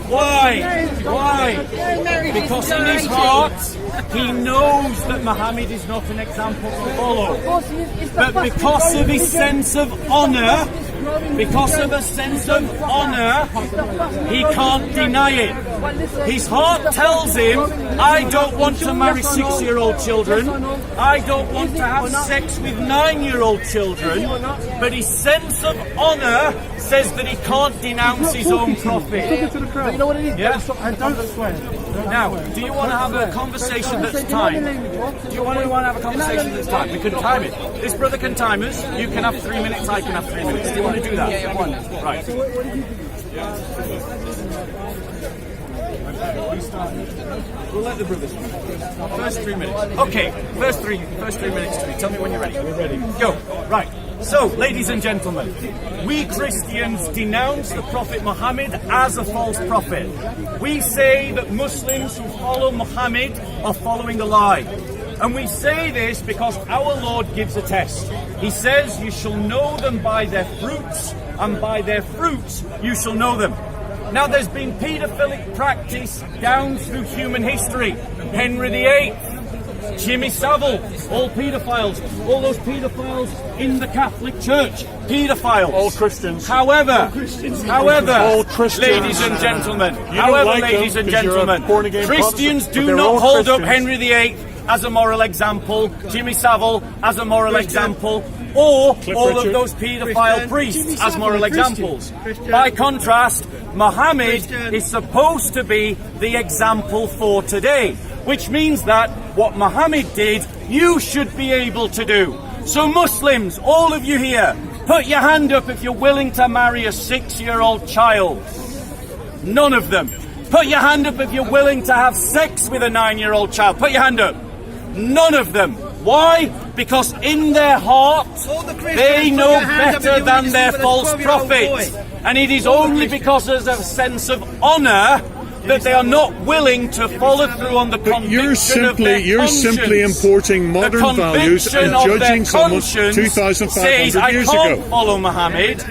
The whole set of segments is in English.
Why? Why? Because in his heart, he knows that Muhammad is not an example to follow. But because of his sense of honour, he can't deny it. His heart tells him, I don't want to marry 6-year-old children. I don't want to have sex with 9-year-old children. But his sense of honour says that he can't denounce his own prophet. You know what it is? Yeah? And don't swear. Now, do you want to have a conversation that's timed? Do you want to have a conversation that's timed? We can time it. This brother can time us. You can have 3 minutes, I can have 3 minutes. Do you want to do that? Yeah, one. Right. We'll let the brothers first 3 minutes. Okay, first three minutes to me. Tell me when you're ready. We're ready. Go. Right. So, ladies and gentlemen, we Christians denounce the Prophet Muhammad as a false prophet. We say that Muslims who follow Muhammad are following a lie. And we say this because our Lord gives a test. He says, you shall know them by their fruits, and by their fruits you shall know them. Now, there's been paedophilic practice down through human history. Henry VIII, Jimmy Savile, all paedophiles. All those paedophiles in the Catholic Church, paedophiles. All Christians. However, all Christians. ladies and gentlemen, Christians do they're not all hold up Christians. Henry VIII as a moral example, Jimmy Savile as a moral example, or all of those paedophile priests as moral examples. By contrast, Muhammad is supposed to be the example for today, which means that what Muhammad did, you should be able to do. So Muslims, all of you here, put your hand up if you're willing to marry a 6-year-old child. None of them. Put your hand up if you're willing to have sex with a 9-year-old child. Put your hand up. None of them. Why? Because in their heart, they know better than their false prophet. And it is only because there's a sense of honour that they are not willing to follow through on the conviction of their You're simply importing modern values and judging someone 2,500 years ago. I can't follow Muhammad,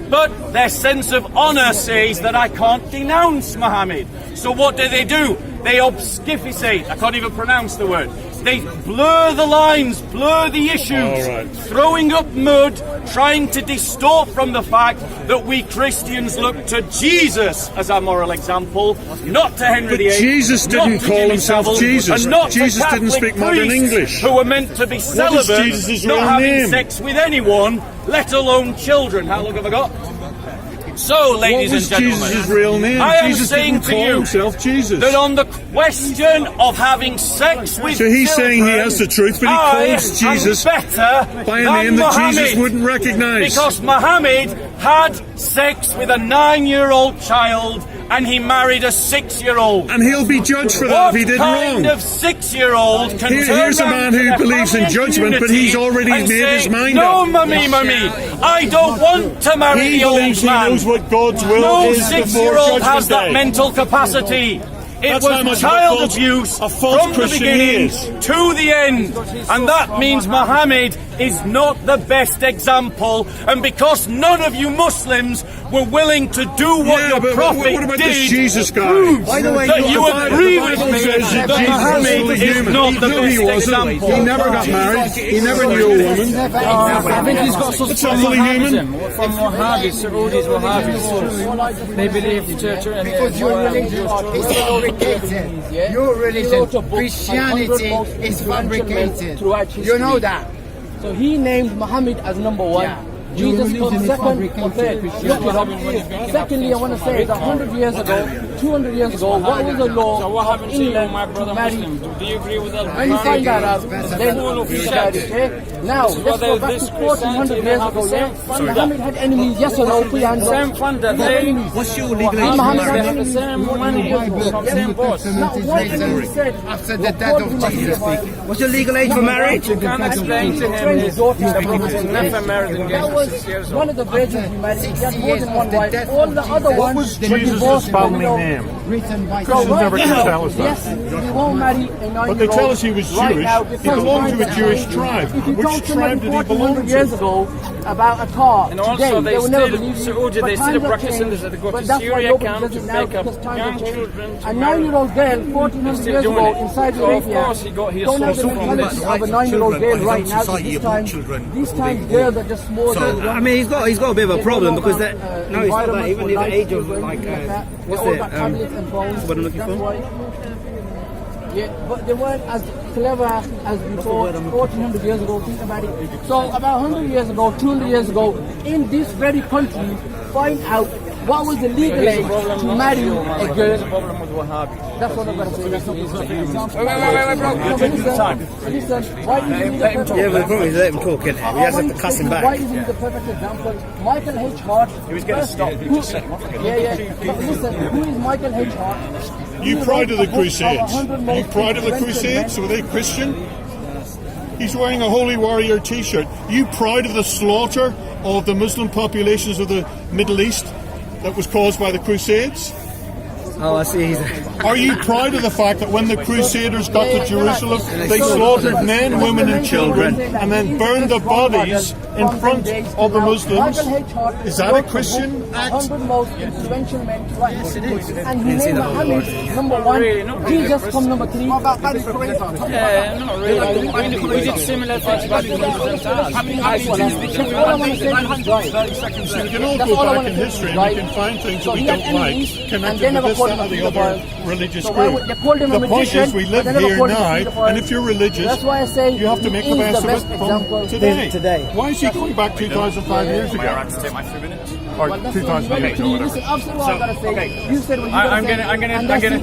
but their sense of honour says that I can't denounce Muhammad. So what do? They obfuscate. I can't even pronounce the word. They blur the lines, blur the issues, throwing up mud, trying to distort from the fact that we Christians look to Jesus as our moral example, not to Henry VIII. But Jesus didn't call himself Jesus. And not Jesus to didn't speak modern English. Who were meant to be celibate, not having sex with anyone, let alone children. How long have I got? So, ladies and gentlemen, what was Jesus' real name? I am Jesus saying didn't to call you himself Jesus. that on the question of having sex with So he's children, saying he has the truth, but he calls Jesus by a name that Jesus wouldn't recognise. Because Muhammad had sex with a 9-year-old child and he married a 6-year-old. And he'll be judged for that if he did wrong. What kind of 6-year-old can Here's a man who believes in judgment, but he's already made his mind no, up. mummy, I don't want to marry the old man. He knows what God's will no is before 6-year-old Judgment has that Day. mental capacity. It was child abuse from the beginning to the end. And that means Muhammad is not the best example. And because none of you Muslims were willing to do what your prophet what about did, this Jesus guy? By the way, that you agree with me that Muhammad is not the best example. He never got married. He never knew a woman. I think he's got something from fully human. From Wahhabis, Saudis, Wahhabis. They believe the church and because your religion is fabricated. Your religion, Christianity, is fabricated. You know that. So he named Muhammad as number one. Jesus comes second or third. Secondly, I want to say that 100 years ago, 200 years ago, what was the law So what happened of to you, England my brother to marry? Muslim? Do you agree with that? When you find that out, then you decide, okay? Now, let's go back to 1400 years ago, yeah? Muhammad had enemies, yes or no? Put your hands Same up. fund that they. What's your legal age? Muhammad They had have the enemies. same money from same boss. Now, one thing he said, After the death of Jesus. What's your legal age for marriage? You can explain to him his daughter never married and that was 6 years one old. of the virgins he married. He had more than one wife. All the other ones were Jesus' divorced. family name? written by So right never now, tell us that. yes, he won't marry a 9-year-old. But they tell us he was right Jewish. now He because belonged to a right Jewish now, tribe. If you Which told tribe somebody did he belong 1400 years to? ago about a car And today, also, they will never believe you. Saudi, But they still times have practicing changed, this, that they go but to that's why Syria nobody camp does to it now pick up because times young have changed. children to A marry. 9-year-old girl, 1400 still years doing ago it. in Saudi So of Arabia, course he got his don't have the social mentality combat. of a 9-year-old girl right now. These times girls are just more than I mean, he's got a bit of a problem because that. No, it's not that. Even in the age of like, what's it? What I'm looking for. Yeah, but they weren't as clever as before 1400 years ago. Think about it. So about 100 years ago, 200 years ago, in this very country, find out what was the legal age to marry a girl. Problem with Wahhabi. That's what I'm going to say. That's not Wait, bro. No, but listen, why do you need a perfect Yeah, but the problem is let him talk, innit? We have to cuss him Why back. is he the perfect example? Michael H. Hart. He was going to stop. Yeah. But listen, who is Michael H. Hart? You pride of the Crusades. You pride of the Crusades? Were they Christian? He's wearing a Holy Warrior t-shirt. You pride of the slaughter of the Muslim populations of the Middle East that was caused by the Crusades? Oh, I see. Are you proud of the fact that when the Crusaders got to Jerusalem, they slaughtered men, women and children and then burned the bodies in front of the Muslims? Is that a Christian act? 100 most influential men right. And he named Muhammad number 1, Jesus come number 3. What about Bani Qurayza? Yeah, not really. We did similar things back in All I want to say is right. We can all go back in history and we can find things that we don't like connected to this and the other religious group. The point is we live here now, and if you're religious, that's why I say you have to make the best of it from today. Today. Why is he going back 2,005 years Am I ago? allowed to take my 3 minutes? Or Well, that's 2008 or whatever? Listen, I've said what I've got to say. okay. You said what you I'm got to say.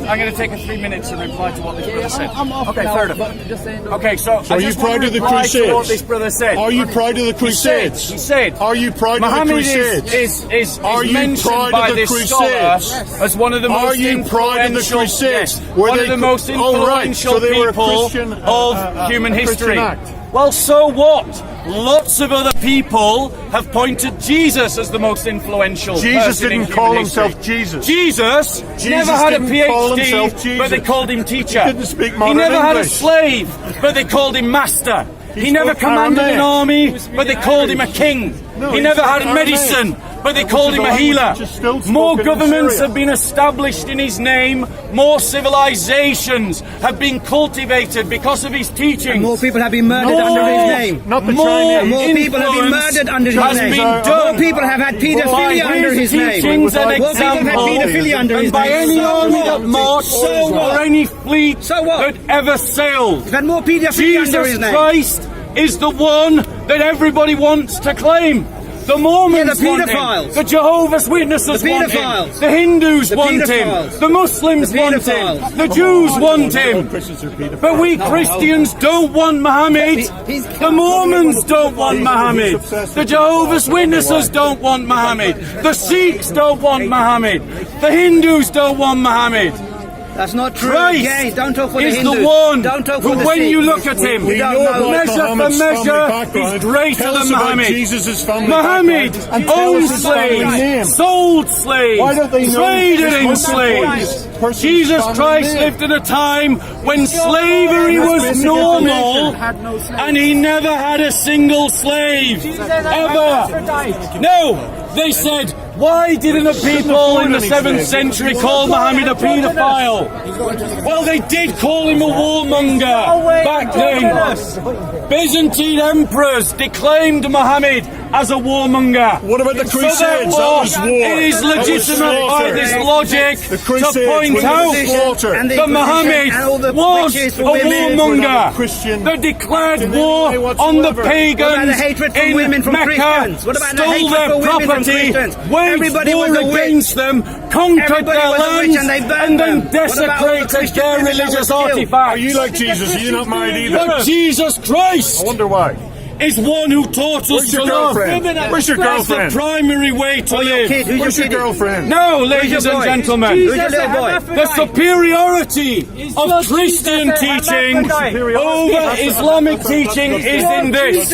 I'm gonna take a 3 minutes and reply to what this brother said. I'm off Okay, now, fair enough. but just saying, Okay, so So I are you just want proud to of the reply to what Crusades? this brother said. Are you proud of the Crusades? He said. Are you proud of the Muhammad Crusades? is Are you mentioned proud by of the this Crusades? scholar as one of the Are most you proud of the influential, Crusades? yes, Were one they of the most oh, right. influential So they were a people Christian, of human Christian history. act. Well, so what? Lots of other people have pointed Jesus as the most influential. Jesus person in didn't call human himself history. Jesus. Jesus never had a didn't call PhD, himself Jesus. but they called him teacher. He didn't speak He modern never had a English. slave, but they called him master. He never spoke commanded an Aramaic. army, but they called him a king. No, He he never spoke had Aramaic. medicine, but they Which called is him the a language healer. which is still More spoken in governments Syria. have been established in his name. More civilizations have been cultivated because of his teaching. More people have been murdered under his name. Not the More Chinese. More people have been influence murdered under his has name. been More done people have had paedophilia by under his his name. teachings and More people have had example, paedophilia under and his by name. any army that marched So what? or any fleet So what? that ever sailed. We've had more paedophilia under his Jesus name. Christ is the one that everybody wants to claim. The Mormons Yeah, the want him. paedophiles. The Jehovah's Witnesses The want him. paedophiles. The Hindus The want paedophiles. him. The Muslims The want him. paedophiles. The Jews want him. Christians are pedophiles. But we Christians don't want Muhammad. The Mormons don't want Muhammad. The Jehovah's Witnesses don't want Muhammad. The Sikhs don't want Muhammad. The Hindus don't want Muhammad. That's not true. Christ Yeah, don't talk for the is Hindus. the one Don't talk for who, the when Sikhs. you look at him, We don't know know. about measure for Muhammad's family measure, background. he's greater Tell than us about Muhammad. Jesus' family Muhammad background and tell owned us his family slaves, name. sold slaves, Why don't they know traded in this slaves. person's Jesus family Christ name? lived at a time when slavery was basic normal, information. and he never had a single slave ever. No, they said, why didn't the people in the 7th century call Muhammad a paedophile? Well, they did call him a warmonger back then. Byzantine emperors declaimed Muhammad as a warmonger. What about the So Crusades? That was war. it is That was legitimate by slaughter. this logic The to Crusades point were out the slaughter. And the that Muhammad and all the was witches a for women. warmonger Christian that declared in war any way on the whatsoever. pagans What about the hatred for in women from Mecca, Christians? What about the stole hatred their for women from property, Christians? waged Everybody war was a witch. against them, conquered Everybody their was a witch lands, and they burned and then them. What about all the desecrated Christian their women that religious were killed? artifacts. Are you like Jesus? You're not married either. But Jesus Christ! I wonder why. is one who taught us Where's to your love. girlfriend? Where's your That's the girlfriend? primary way to live. Kid, who's Where's your your girlfriend? No, ladies and gentlemen. Who's your little boy? The superiority of Christian teaching over Islamic teaching is in this.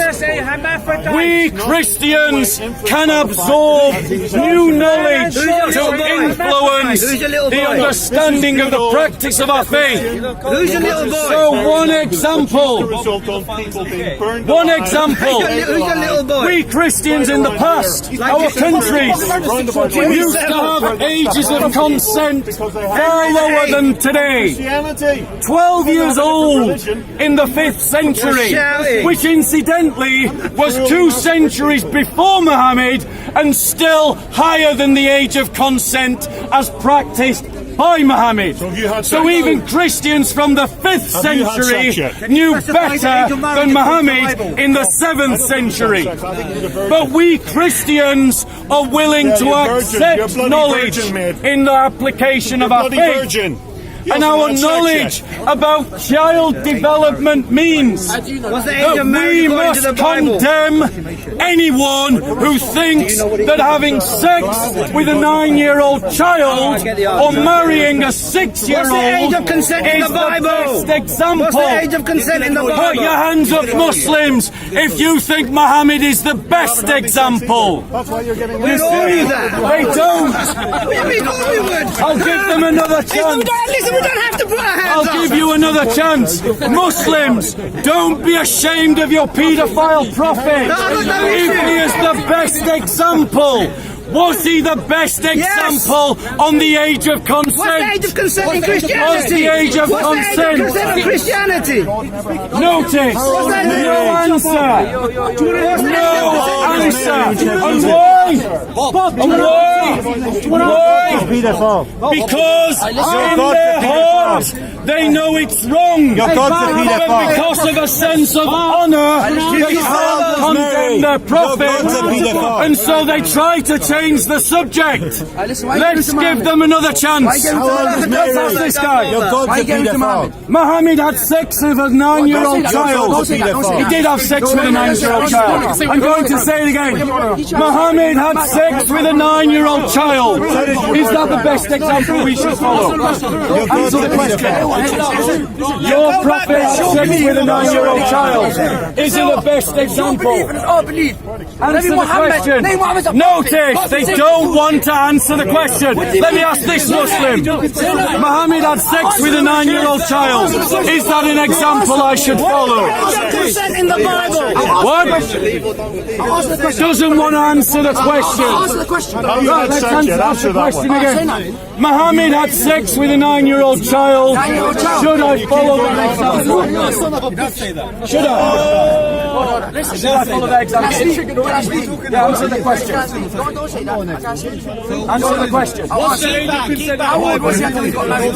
We Christians can absorb new knowledge to influence the understanding of the practice of our faith. Who's your little boy? So one example. Result on people being burned One alive. example. Who's your little boy? We Christians in the past, our countries, used to have ages of consent far lower than today. Christianity. 12 years old in the 5th century, which incidentally was 2 centuries before Muhammad and still higher than the age of consent as practiced by Muhammad. So even Christians from the 5th Have you had century sex yet? knew better than Muhammad in the 7th century. But we Christians are willing to you're virgin. You're accept bloody knowledge virgin, mate. in the application of our Bloody faith. virgin. You And haven't our had sex knowledge yet. about child development means What's the age that of marriage we according must to the Bible? condemn anyone who thinks that having sex with a 9-year-old child or marrying a 6-year-old What's the age of consent in is the the Bible? best example. What's the age of consent in the Put Bible? your hands up, Muslims, if you think Muhammad is the best example. That's why you're getting We all knew that. They don't. We thought we would. I'll give them another chance. Listen, we don't have to put our hands I'll up. give you another chance. Muslims, don't be ashamed of your paedophile prophet. If he is the best example, was he the best example on the age of consent? What's the age of consent in Christianity? What's the age of What's the age of consent? consent in Christianity? Notice, What's that? no answer. No answer. And why? And why? Because in their heart they know it's wrong. But because of a sense of honour, they can't condemn their prophet. And so they try to change the subject. Let's give them another chance. Let's ask this guy. Muhammad had sex with a 9-year-old child. He did have sex with a 9-year-old child. I'm going to say it again. Muhammad had sex with a 9-year-old child. Is that the best example we should follow? Answer the question. Your prophet had sex with a 9-year-old child. Is it the best example? Answer the question. Notice, they don't want to answer the question. Let me ask this Muslim. Muhammad had sex with a 9-year-old child. Is that an example I should follow? Consent in the Bible. What? Doesn't want to answer the question. Right, let's answer the question again. Muhammad had sex with a 9-year-old child. Should I follow that example? Should I? Should I follow that example? Yeah, answer the question. Answer the question. How old was he when he got married?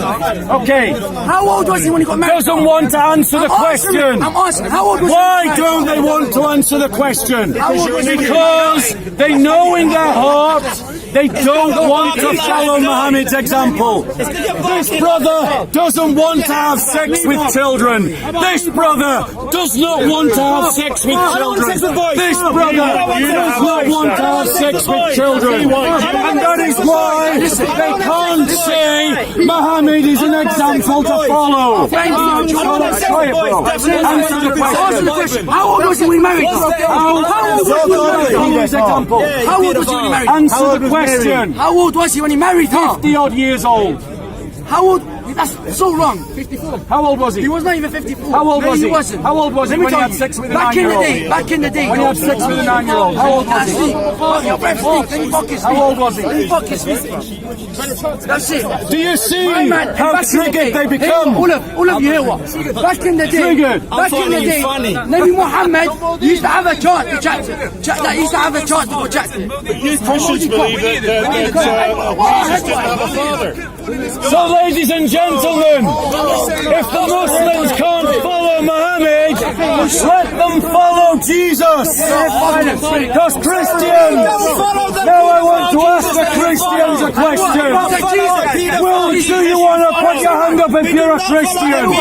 Okay. How old was he when he got married? Doesn't want to answer the question. I'm asking. How old was he? Why don't they want to answer the question? Because they know in their heart they don't want to follow Muhammad's example. This brother doesn't want to have sex with children. This brother does not want to have sex with children. This brother does not want to have sex with children. And that is why they can't say Muhammad is an example to follow. Answer the question. How old was he when he married? How old was he when he married? Answer the question. How old was he when he married her? 50 odd years old. How old? That's so wrong. 54. How old was he? He was not even 54. How old was he? Wasn't. How old was he Let me when he tell had you. sex with a Back in the 9-year-old? day. Back in the day. When he had sex with a 9-year-old. How old was he? How old was he? That's it. Do you see My man, how back in the triggered day- they become? All of you hear what? Back in the day, Triggered. back in the day, Nabi Muhammad used to have a chart to chat to. He used to have a chart to go chat to. You Christians believe that Jesus didn't have a father. So, ladies and gentlemen, if the Muslims can't follow Muhammad, let them follow Jesus. Because Christians, now I want to ask the Christians a question. Well, do you want to put your hand up if you're a Christian?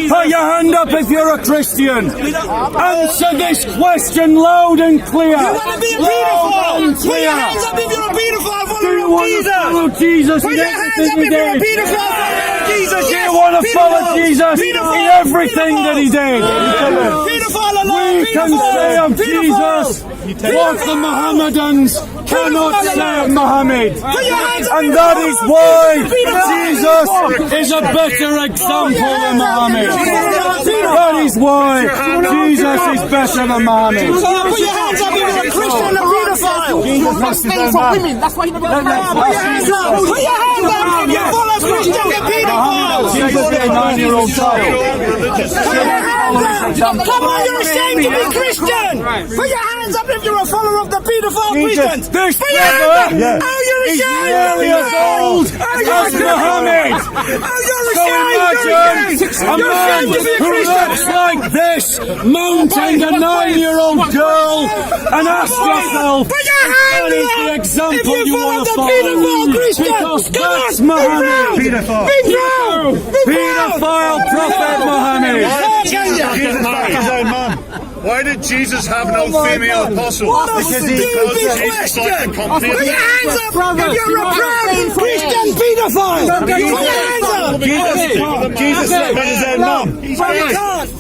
Put your hand up if you're a Christian. Answer this question loud and clear. You want to be a Loud and pedophile? Put clear. your hands up if you're a pedophile. Do you want to follow Jesus Put in your hands everything up he if you're a did? pedophile. Follow Jesus. Do you want to follow Jesus in everything that he did? Pedophile alone. We can say of Jesus what the Mohammedans cannot say of Muhammad. And that is why Jesus is a better example than Muhammad. That is why Jesus is better than Muhammad. Put your hands up if you're a Christian and a pedophile. Jesus was staying for women. That's why he never got married. Put your hands up. Put your hands up if you follow Christian and pedophiles. Jesus is a 9-year-old child. Put your hands up. Come on, you're ashamed to be Christian. Put your hands up if you're a follower of the pedophile Christians. This Put your hands up. brother Oh, you're is ashamed. nearly as old as Muhammad. Oh, you're So ashamed. imagine a man who looks like this mounting a 9-year-old girl and ask yourself, Put your hands that is up the example if you follow want to the follow. pedophile Christian. Because Come that's on, Muhammad. Be proud. Be proud. Be proud. Pedophile prophet Muhammad. Why did Jesus have no female apostles? What a Because stupid Jesus question. liked to compete. Put your hands up if you're a proud Christian pedophile. Put your hands up. Jesus slept with his own mum. You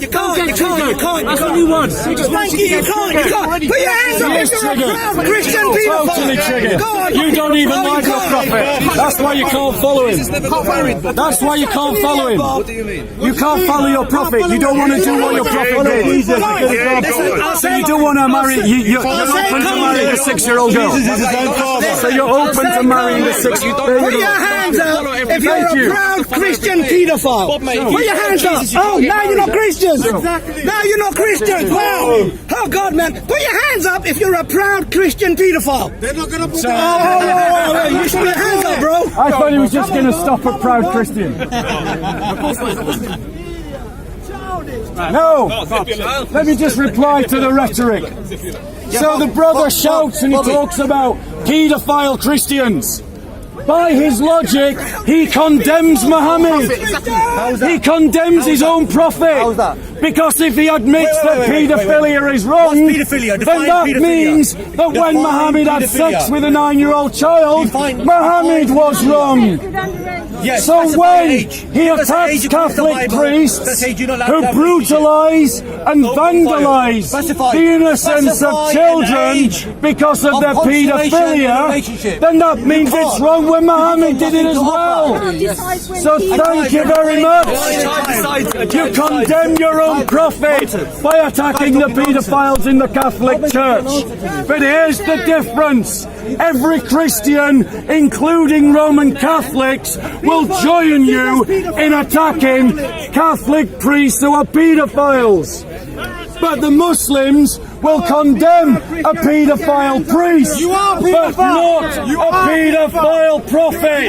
can't. There's only one. Frankie, you can't. Put your hands up if you're a proud Christian Totally pedophile. triggered. Go on. You don't even like your prophet. That's why you can't follow him. That's why you can't follow him. What do you mean? You can't follow your prophet. You don't want to do what your prophet did. So you don't want to marry. You're open to marrying a 6-year-old girl. So you're open to marrying a 6-year-old girl. Put your hands up if you're a proud Christian pedophile. Put your hands up. Oh, now you're not Christians. Now you're not Christians. Wow. Oh, God, man. Put your hands up if you're a proud Christian pedophile. They're not going to put their hands up. You should put your hands up, bro. I thought he was just going to stop at proud Christian. No. Let me just reply to the rhetoric. So the brother shouts and he talks about paedophile Christians. By his logic, he condemns Muhammad. He condemns his own prophet. Because if he admits that paedophilia is wrong, then that means that when Muhammad had sex with a 9-year-old child, Muhammad was wrong. So when he attacks Catholic priests who brutalise and vandalise the innocence of children because of their paedophilia, then that means it's wrong when Muhammad did it as well. So thank you very much. You condemn your own prophet by attacking the paedophiles in the Catholic Church. But here's the difference. Every Christian, including Roman Catholics, will join you in attacking Catholic priests who are paedophiles. But the Muslims will condemn a paedophile priest, but not a paedophile prophet.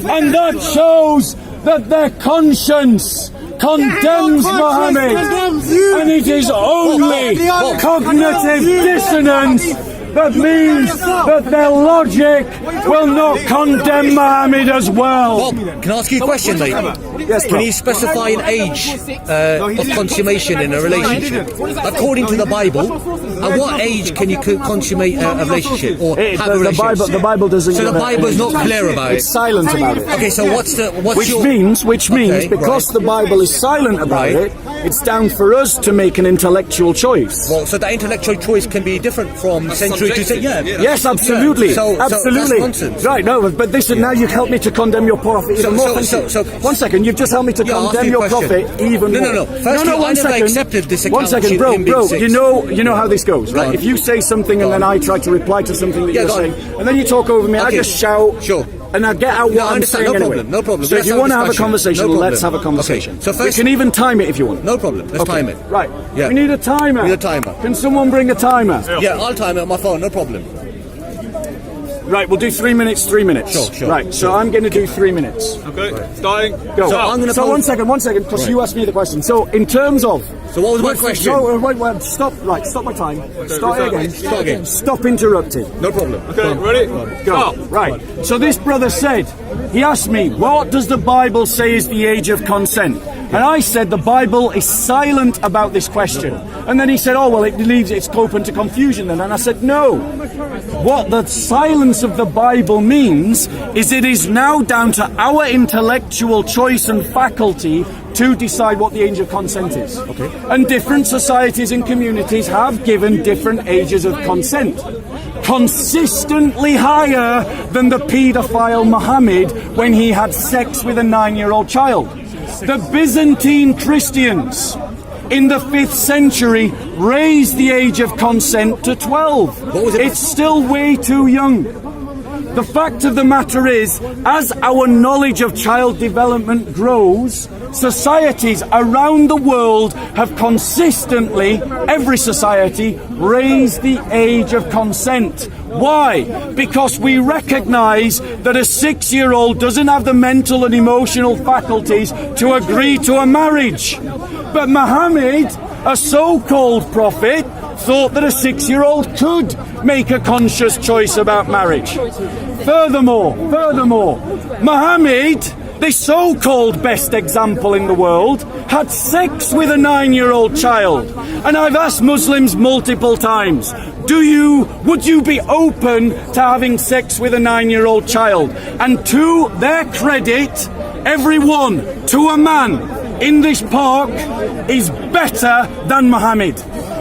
And that shows that their conscience condemns Muhammad, and it is only cognitive dissonance that means that their logic will not condemn Muhammad as well. Bob, can I ask you a question, mate? Yes, can you specify an age of consummation in a relationship? According to the Bible, at what age can you consummate a relationship or have a relationship? The Bible doesn't. So the Bible is not clear about it. It's silent about it. Okay, so what's which your... means Okay, because the Bible is silent about it, it's down for us to make an intellectual choice. Well, so the intellectual choice can be different from century to century. Yes, absolutely. So absolutely. that's nonsense. Right, no, but this now you've helped me to condemn your prophet even more. One second, you've just helped me to condemn your prophet even more. No. Firstly, I never accepted this account. 1 second, bro, you know how this goes, right? If you say something and then I try to reply to something that you're saying, and then you talk over me, I just shout. Sure. And I get out what I'm saying anyway. No problem. So if you want to have a conversation, let's have a conversation. Okay. So first, we can even time it if you want. No problem. Let's time it. Right. Yeah. We need a timer. We need a timer. Can someone bring a timer? Yeah, I'll time it on my phone. No problem. Right, we'll do 3 minutes, 3 minutes. Sure. Right, so I'm going to do 3 minutes. Okay, starting. Go. So I'm gonna So pose- one second, because you asked me the question. So in terms of... So what was my question? So, wait, stop my time. Start again. Start again. Stop interrupting. No problem. Okay, ready? Go. Right. So this brother said, he asked me, what does the Bible say is the age of consent? And I said the Bible is silent about this question. And then he said, oh, well, it leaves it's open to confusion then. And I said, no. What the silence of the Bible means is it is now down to our intellectual choice and faculty to decide what the age of consent is. Okay. And different societies and communities have given different ages of consent. Consistently higher than the paedophile Muhammad when he had sex with a 9-year-old child. The Byzantine Christians in the 5th century raised the age of consent to 12. It's still way too young. The fact of the matter is, as our knowledge of child development grows, societies around the world have consistently, every society, raised the age of consent. Why? Because we recognize that a 6-year-old doesn't have the mental and emotional faculties to agree to a marriage. But Muhammad, a so-called prophet, thought that a 6-year-old could make a conscious choice about marriage. Furthermore, Muhammad, the so-called best example in the world, had sex with a 9-year-old child. And I've asked Muslims multiple times, would you be open to having sex with a 9-year-old child? And to their credit, everyone, to a man in this park, is better than Muhammad.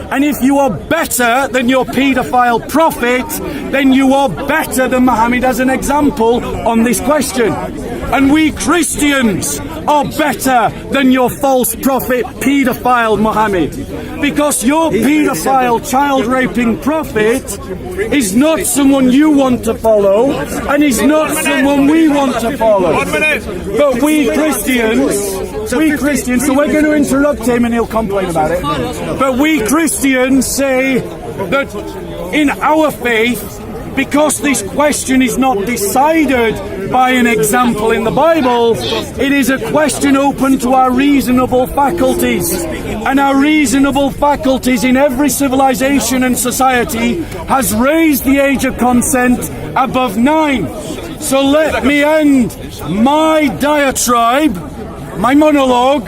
And if you are better than your paedophile prophet, then you are better than Muhammad as an example on this question. And we Christians are better than your false prophet, paedophile Muhammad. Because your paedophile, child-raping prophet is not someone you want to follow, and is not someone we want to follow. But we Christians, so we're going to interrupt him and he'll complain about it. But we Christians say that in our faith, because this question is not decided by an example in the Bible, it is a question open to our reasonable faculties. And our reasonable faculties in every civilization and society has raised the age of consent above 9. So let me end my diatribe, my monologue,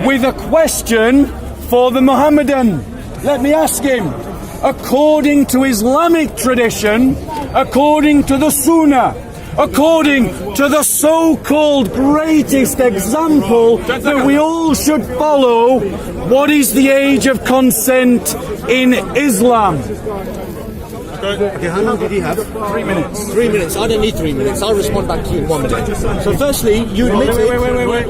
with a question for the Mohammedan. Let me ask him, according to Islamic tradition, according to the Sunnah, according to the so-called greatest example that we all should follow, what is the age of consent in Islam? Okay, how long did he have? 3 minutes. 3 minutes. I don't need 3 minutes. I'll respond back to you in 1 minute. So firstly, you admitted... Wait.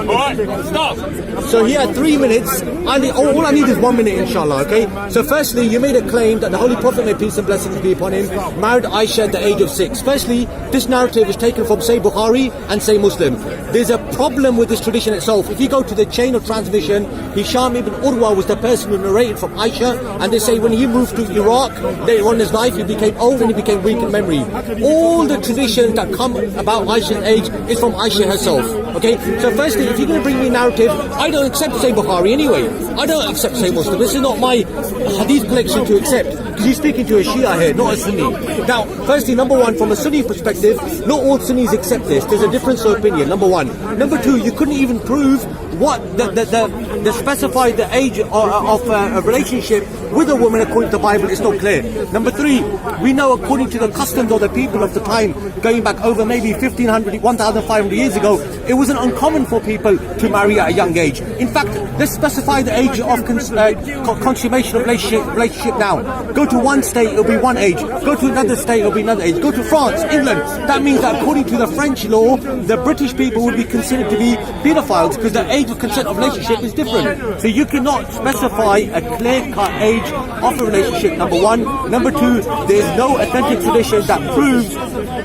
Alright, stop. So he had 3 minutes. All I need is 1 minute, inshallah, okay? So firstly, you made a claim that the Holy Prophet, may peace and blessings be upon him, married Aisha at the age of 6. Firstly, this narrative is taken from Sahih Bukhari and Sahih Muslim. There's a problem with this tradition itself. If you go to the chain of transmission, Hisham ibn Urwa was the person who narrated from Aisha, and they say when he moved to Iraq, later on in his life, he became old and he became weak in memory. All the traditions that come about Aisha's age is from Aisha herself. Okay? So firstly, if you're going to bring me a narrative, I don't accept Sahih Bukhari anyway. I don't accept Sahih Muslim. This is not my hadith collection to accept. Because you're speaking to a Shia here, not a Sunni. Now, firstly, number one, from a Sunni perspective, not all Sunnis accept this. There's a difference of opinion, number one. Number two, you couldn't even prove what the specified the age of a relationship with a woman according to the Bible is not clear. Number three, we know according to the customs of the people of the time, going back over maybe 1,500 years ago, it wasn't uncommon for people to marry at a young age. In fact, let's specify the age of consummation of relationship now. Go to one state, it'll be one age. Go to another state, it'll be another age. Go to France, England. That means that according to the French law, the British people would be considered to be pedophiles because the age of consent of relationship is different. So you cannot specify a clear-cut age of a relationship, number one. Number two, there is no authentic tradition that proves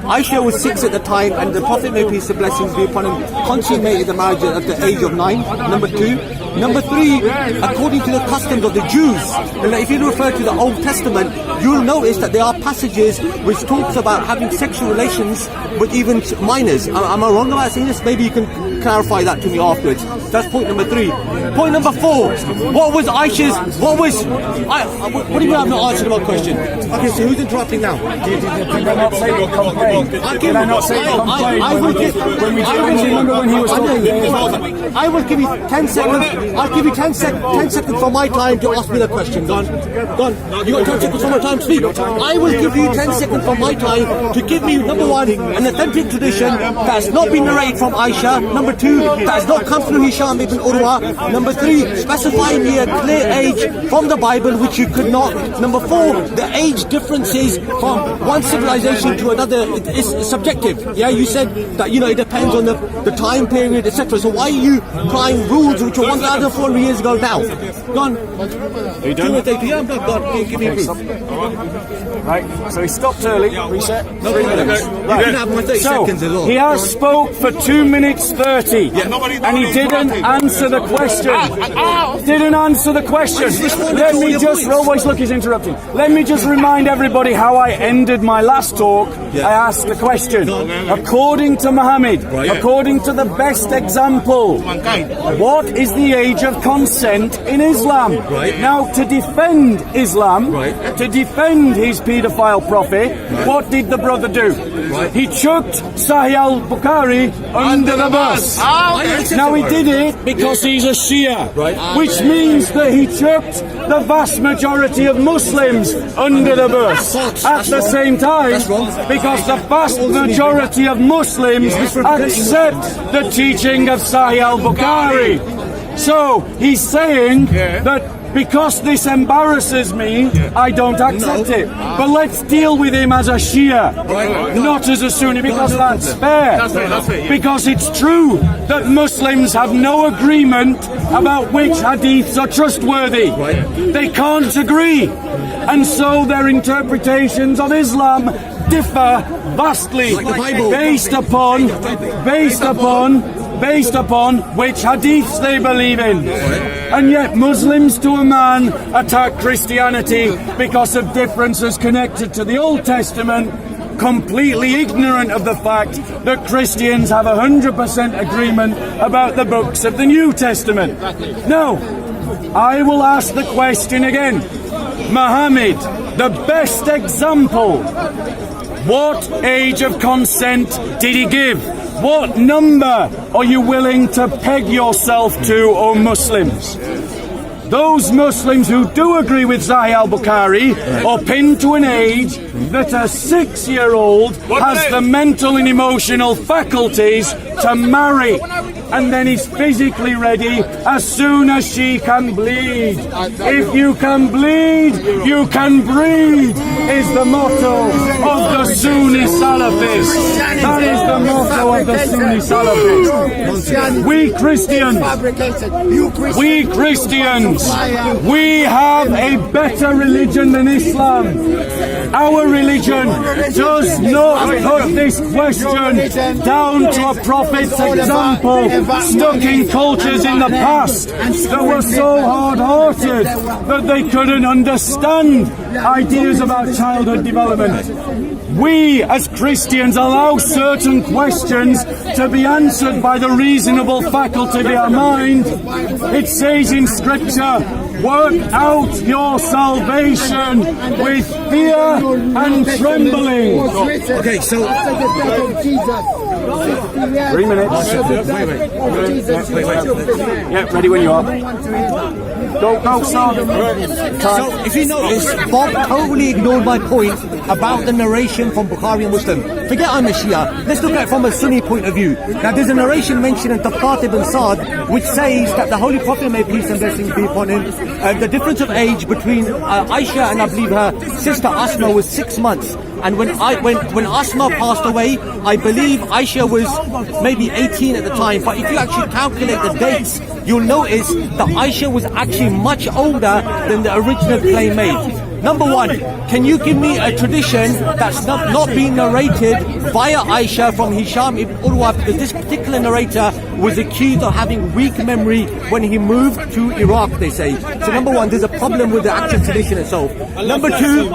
Aisha was 6 at the time and the Prophet, may peace and blessings be upon him, consummated the marriage at the age of 9. Number two. Number three, according to the customs of the Jews, and if you refer to the Old Testament, you'll notice that there are passages which talks about having sexual relations with even minors. Am I wrong about saying this? Maybe you can clarify that to me afterwards. That's point number 3. Point number 4. What was Aisha's? What do you mean I've not answered my question? Okay, so who's interrupting now? Did I not say you complained? Did I not say you complained? I will give you 10 seconds. I'll give you 10 seconds for my time to ask me the question. Go on. You got 10 seconds for my time to speak. I will give you 10 seconds for my time to give me, number 1, an authentic tradition that's not been narrated from Aisha. Number 2, that's not come through Hisham ibn Urwa. Number 3, specify me a clear age from the Bible, which you could not. Number 4, the age differences from one civilization to another is subjective. Yeah, you said that, it depends on the time period, etc. So why are you applying rules which were 1,400 years ago now? Go on. Are you done? Yeah, I'm done. Go on. Give me a proof. Right, so he stopped early, reset. 3 minutes. You can have my 30 seconds as well. He has spoke for 2 minutes 30, and he didn't answer the question. Didn't answer the question. Let me just, always look, he's interrupting. Let me just remind everybody how I ended my last talk. I asked the question. According to Muhammad, according to the best example, what is the age of consent in Islam? Now, to defend Islam, to defend his paedophile prophet, what did the brother do? He chucked Sahih al-Bukhari under the bus. Now he did it because he's a Shia, which means that he chucked the vast majority of Muslims under the bus. At the same time, because the vast majority of Muslims accept the teaching of Sahih al-Bukhari. So he's saying that because this embarrasses me, I don't accept it. But let's deal with him as a Shia, not as a Sunni, because that's fair. Because it's true that Muslims have no agreement about which hadiths are trustworthy. They can't agree. And so their interpretations of Islam differ vastly based upon which hadiths they believe in. And yet Muslims to a man attack Christianity because of differences connected to the Old Testament, completely ignorant of the fact that Christians have 100% agreement about the books of the New Testament. Now, I will ask the question again. Muhammad, the best example, what age of consent did he give? What number are you willing to peg yourself to, O Muslims? Those Muslims who do agree with Sahih al-Bukhari are pinned to an age that a 6-year-old has the mental and emotional faculties to marry, and then is physically ready as soon as she can bleed. If you can bleed, you can breed, is the motto of the Sunni Salafis. That is the motto of the Sunni Salafis. We Christians, we have a better religion than Islam. Our religion does not put this question down to a prophet's example stuck in cultures in the past that were so hard-hearted that they couldn't understand ideas about childhood development. We as Christians allow certain questions to be answered by the reasonable faculty of our mind. It says in Scripture, work out your salvation with fear and trembling. Okay, so 3 minutes. Yeah, ready when you are. Go, son. So, if you notice, Bob totally ignored my point about the narration from Bukhari and Muslim. Forget I'm a Shia. Let's look at it from a Sunni point of view. Now, there's a narration mentioned in Tabaqat ibn Sa'd, which says that the Holy Prophet, may peace and blessings be upon him, the difference of age between Aisha and I believe her sister Asma was 6 months. And when Asma passed away, I believe Aisha was maybe 18 at the time. But if you actually calculate the dates, you'll notice that Aisha was actually much older than the original claim made. Number one, can you give me a tradition that's not being narrated via Aisha from Hisham ibn Urwa? Because this particular narrator was accused of having weak memory when he moved to Iraq, they say. So number one, there's a problem with the actual tradition itself. Number two,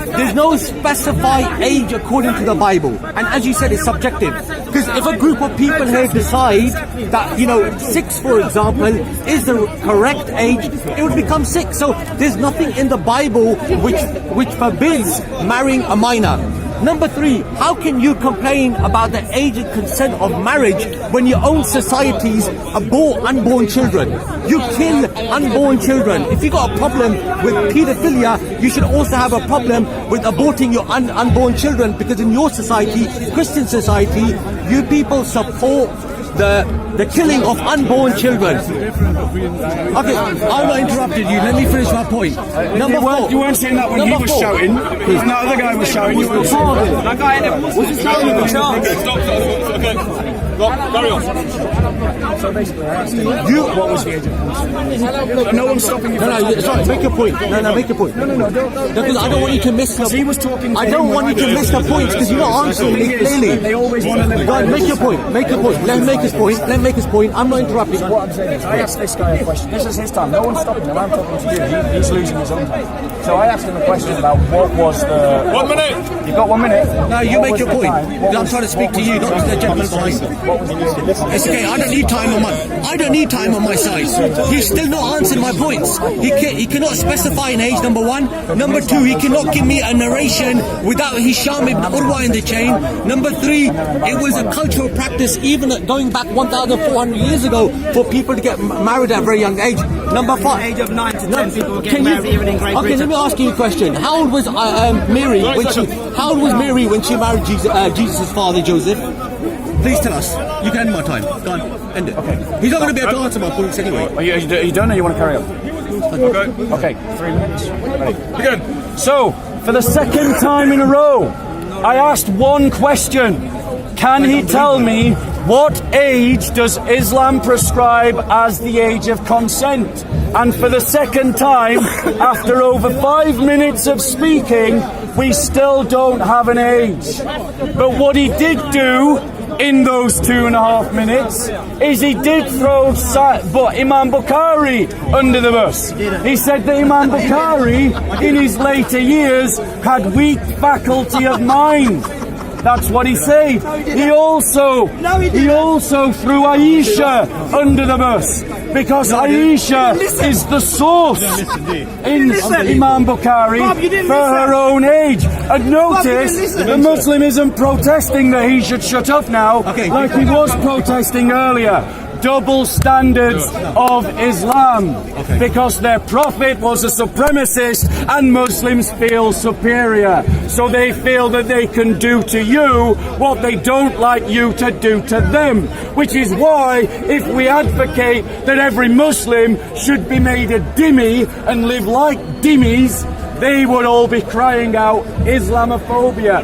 there's no specified age according to the Bible. And as you said, it's subjective. Because if a group of people here decide that, 6, for example, is the correct age, it would become 6. So there's nothing in the Bible which forbids marrying a minor. Number 3, how can you complain about the age and consent of marriage when your own societies abhor unborn children? You kill unborn children. If you got a problem with paedophilia, you should also have a problem with aborting your unborn children, because in your society, Christian society, you people support the killing of unborn children. Okay, I'm not interrupted you. Let me finish my point. Number 4. You weren't saying that when he was shouting. When that other guy was shouting, you were saying. That guy was just shouting. Okay, stop. Okay, carry on. So basically, I asked him, what was the age of consent? No one's stopping you. No, sorry, make your point. No, make your point. No. Because I don't want you to miss the. He was talking. I don't want you to miss the points because you're not answering me clearly. They always want to live. Right, make your point. Make your point. Let him make his point. I'm not interrupting. What I'm saying is, I asked this guy a question. This is his time. No one's stopping him. I'm talking to you. He's losing his own time. So I asked him a question about what was the. 1 minute. You got 1 minute. No, you make your point. I'm trying to speak to you, not to the gentleman behind. What was the It's okay. I don't need time on my side. He's still not answering my points. He cannot specify an age. Number 1. Number 2. He cannot give me a narration without Hisham ibn Urwa in the chain. Number 3. It was a cultural practice, even going back 1,400 years ago, for people to get married at a very young age. Number 5. Age of 9 to 10 people get married even in Great Britain. Okay, let me ask you a question. How old was Mary when she married Jesus' father Joseph? Please tell us. You can end my time. Go on. End it. Okay. He's not going to be able to answer my points anyway. Are you done, or you want to carry on? Okay. 3 minutes. Ready. Begin. So, for the second time in a row, I asked one question. Can he tell me what age does Islam prescribe as the age of consent? And for the second time, after over 5 minutes of speaking, we still don't have an age. But what he did do in those 2.5 minutes is he did throw Imam Bukhari under the bus. He said that Imam Bukhari, in his later years, had weak faculty of mind. That's what he said. He also threw Aisha under the bus, because Aisha is the source in Imam Bukhari for her own age. And notice the Muslim isn't protesting that he should shut up now, like he was protesting earlier. Double standards of Islam, because their prophet was a supremacist and Muslims feel superior, so they feel that they can do to you what they don't like you to do to them, which is why if we advocate that every Muslim should be made a dhimmi and live like dhimmis, they would all be crying out Islamophobia.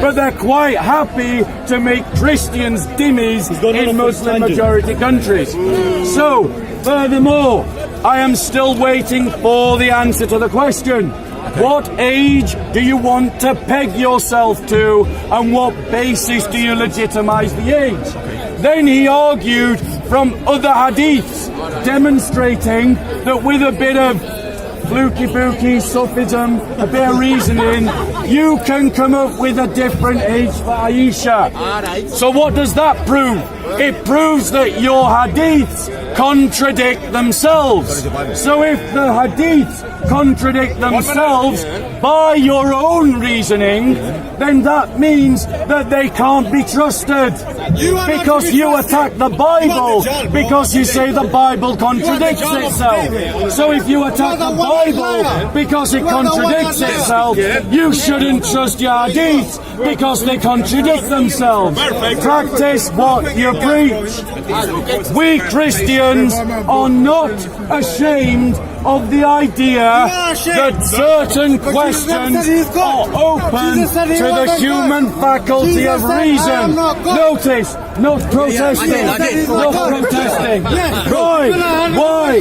But they're quite happy to make Christians dhimmis in Muslim majority countries. So, furthermore, I am still waiting for the answer to the question. What age do you want to peg yourself to, and what basis do you legitimize the age? Then he argued from other hadiths, demonstrating that with a bit of fluky Sufism, a bit of reasoning, you can come up with a different age for Aisha. So what does that prove? It proves that your hadiths contradict themselves. So if the hadiths contradict themselves by your own reasoning, then that means that they can't be trusted. Because you attack the Bible, because you say the Bible contradicts itself. So if you attack the Bible because it contradicts itself, you shouldn't trust your hadiths because they contradict themselves. Practice what you preach. We Christians are not ashamed of the idea that certain questions are open to the human faculty of reason. Notice, not protesting. Not protesting. Why?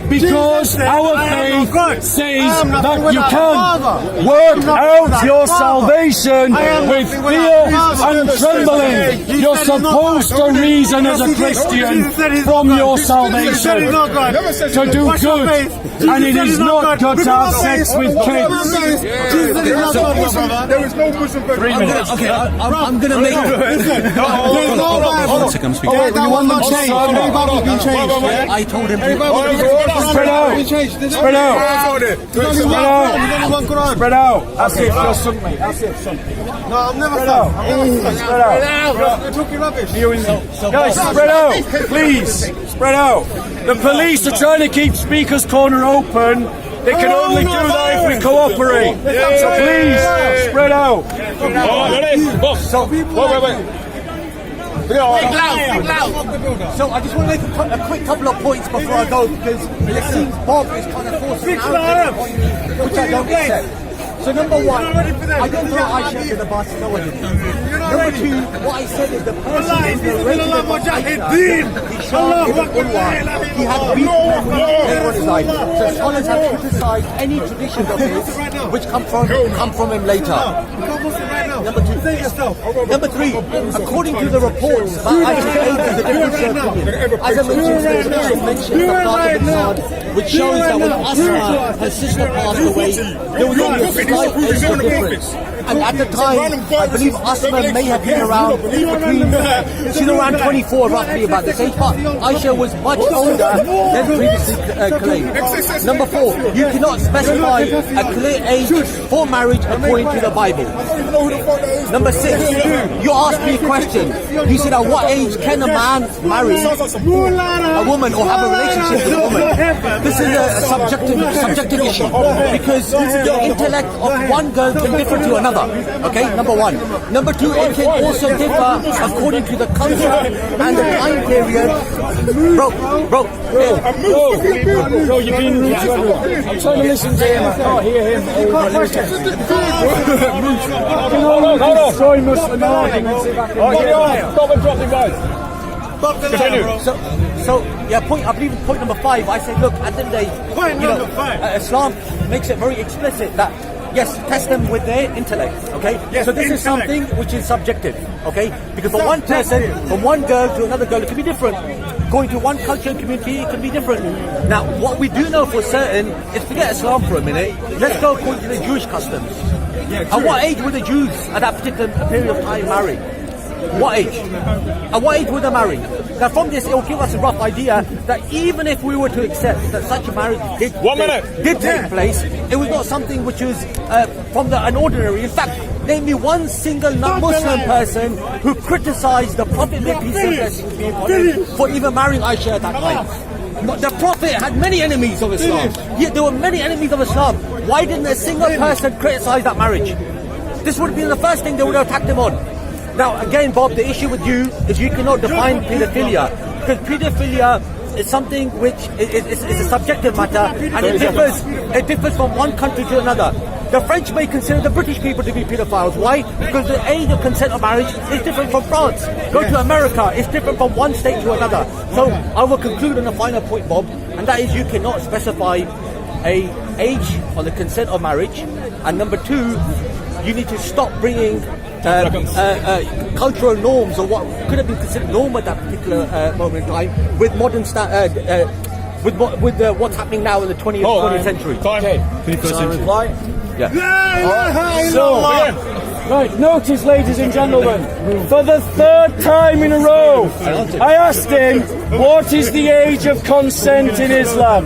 Because our faith says that you can work out your salvation with fear and trembling. You're supposed to reason as a Christian from your salvation to do good, and it is not good to have sex with kids. There is no Muslim. 3 minutes. Okay, I'm going to make... There's no One second, I'm speaking. You want them changed? Everybody's been changed. I told him... Spread out. Spread out. Spread out. Asif, just something. Asif, something. No, I'm never Spread out. Spread out. You're talking rubbish. Guys, spread out. Please. Spread out. The police are trying to keep Speaker's Corner open. They can only do that if we cooperate. So please, spread out. So I just want to make a quick couple of points before I go, because it seems Bob is kind of forcing out on me, which I don't accept. So number one, I don't throw Aisha to the bus, no I didn't. Number two, what I said is the person who's narrating about Aisha, he showed him Ullah. He had beaten on his side. So scholars have criticized any tradition of his which come from him later. Number two. Number three, according to the reports, Aisha's age is a different opinion. As I mentioned, there's a mention of Fatima, which shows that when Asma, her sister, passed away, there was only a slight age difference. And at the time, I believe Asma may have been around she's around 24, roughly about this age, but Aisha was much older than previously claimed. Number four, you cannot specify a clear age for marriage according to the Bible. Number six, you asked me a question. You said, at what age can a man marry a woman or have a relationship with a woman? This is a subjective issue, because the intellect of one girl can differ to another. Okay, number one. Number two, it can also differ according to the culture and the time period. Bro, you've been rude to everyone. I'm trying to listen to him. I can't hear him. I can only destroy Muslim arguments if I can. Stop and drop him, guys. So yeah, I believe point number 5. I said, look, at the end of the day, Islam makes it very explicit that yes, test them with their intellect. Okay, so this is something which is subjective. Okay, because for one person, from one girl to another girl, it can be different. Going to one culture and community, it can be different. Now, what we do know for certain is, forget Islam for a minute. Let's go according to the Jewish customs. At what age would the Jews at that particular period of time marry? What age? At what age would they marry? Now from this, it will give us a rough idea that even if we were to accept that such a marriage did take place, it was not something which was from an ordinary. In fact, name me one single non-Muslim person who criticized the Prophet, may peace and blessings be upon him, for even marrying Aisha at that time. The Prophet had many enemies of Islam. Yet there were many enemies of Islam. Why didn't a single person criticize that marriage? This would be the first thing they would have attacked him on. Now, again, Bob, the issue with you is you cannot define paedophilia, because paedophilia is something which is a subjective matter, and it differs from one country to another. The French may consider the British people to be paedophiles. Why? Because the age of consent of marriage is different from France. Go to America, it's different from one state to another. So I will conclude on a final point, Bob, and that is you cannot specify a age on the consent of marriage, and number two, you need to stop bringing cultural norms, or what could have been considered norm at that particular moment in time, with modern what's happening now in the 20th century. Okay. 21st century. Yeah. Right, notice, ladies and gentlemen, for the third time in a row, I asked him, what is the age of consent in Islam?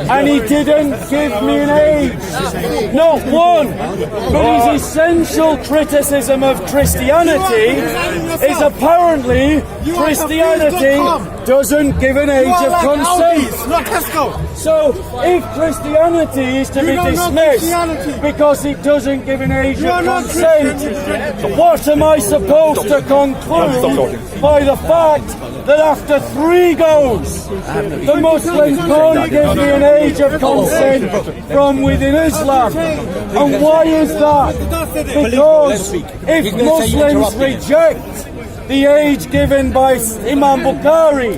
And he didn't give me an age. Not one. But his essential criticism of Christianity is apparently Christianity doesn't give an age of consent. So if Christianity is to be dismissed because it doesn't give an age of consent, what am I supposed to conclude by the fact that after 3 goes, the Muslims can't give me an age of consent from within Islam? And why is that? Because if Muslims reject the age given by Imam Bukhari,